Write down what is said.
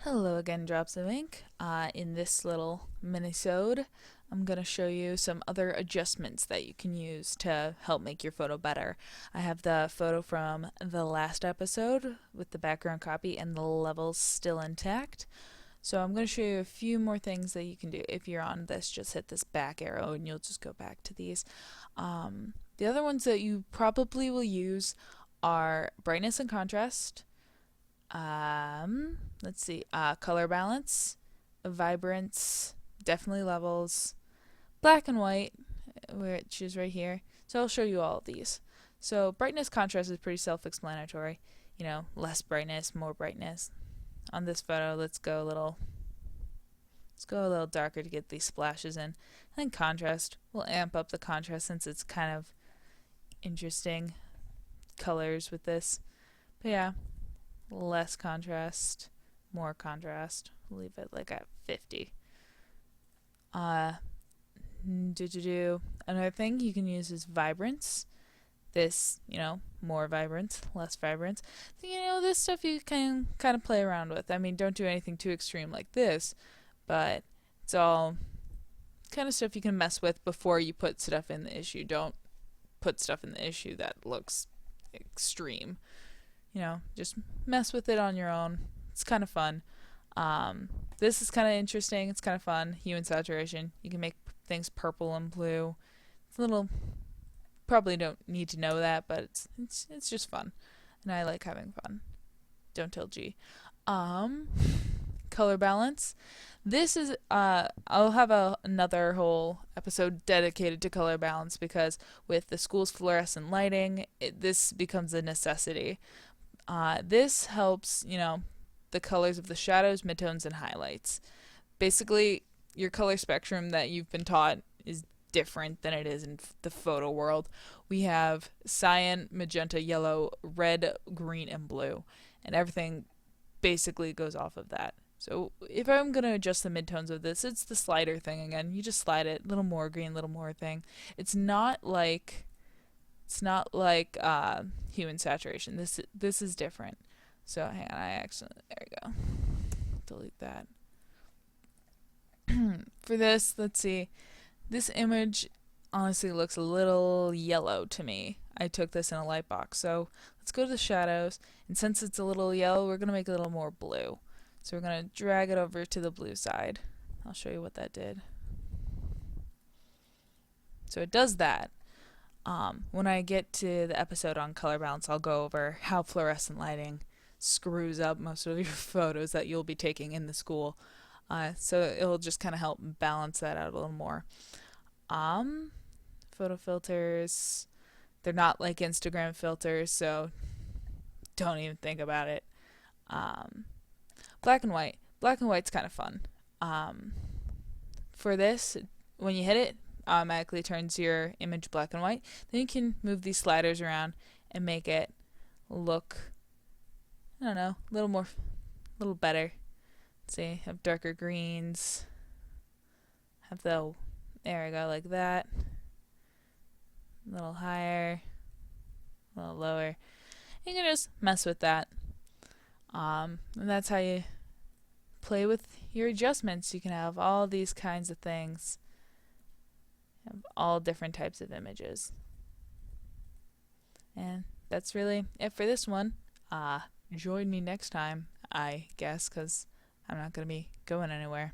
Hello again, Drops of Ink. In this little mini-sode, I'm going to show you some other adjustments that you can use to help make your photo better. I have the photo from the last episode with the background copy and the levels still intact. So I'm going to show you a few more things that you can do. If you're on this, just hit this back arrow and you'll just go back to these. The other ones that you probably will use are brightness and contrast. Let's see. Color balance, vibrance, definitely levels, black and white, which is right here. So I'll show you all of these. So brightness contrast is pretty self-explanatory. You know, less brightness, more brightness. On this photo, let's go a little darker to get these splashes in. And then contrast, we'll amp up the contrast since it's kind of interesting colors with this. But yeah, less contrast, more contrast. We'll leave it like at 50. Another thing you can use is vibrance. This, more vibrance, less vibrance. So, this stuff you can kind of play around with. I mean, don't do anything too extreme like this, but it's all kind of stuff you can mess with before you put stuff in the issue. Don't put stuff in the issue that looks extreme. Just mess with it on your own. It's kind of fun. This is kind of interesting. It's kind of fun. Hue and saturation. You can make things purple and blue. It's a little. Probably don't need to know that, but it's just fun, and I like having fun. Don't tell G. Color balance. This is I'll have another whole episode dedicated to color balance because with the school's fluorescent lighting, this becomes a necessity. This helps, the colors of the shadows, midtones, and highlights. Basically, your color spectrum that you've been taught is different than it is in the photo world. We have cyan, magenta, yellow, red, green, and blue, and everything basically goes off of that. So if I'm going to adjust the midtones of this, it's the slider thing again. You just slide it, a little more green, a little more thing. It's not like hue and saturation. This is different. So hang on, there we go. Delete that. For this, let's see. This image honestly looks a little yellow to me. I took this in a light box. So let's go to the shadows. And since it's a little yellow, we're going to make it a little more blue. So we're going to drag it over to the blue side. I'll show you what that did. So it does that. When I get to the episode on color balance, I'll go over how fluorescent lighting screws up most of your photos that you'll be taking in the school. So it'll just kind of help balance that out a little more. Photo filters, they're not like Instagram filters, so don't even think about it. Black and white. Black and white's kind of fun. For this, when you hit it, automatically turns your image black and white. Then you can move these sliders around and make it look, a little better. Let's see, have darker greens. There we go, like that. A little higher, a little lower. You can just mess with that. And that's how you play with your adjustments. You can have all these kinds of things. Have all different types of images. And that's really it for this one. Join me next time, I guess, because I'm not going to be going anywhere.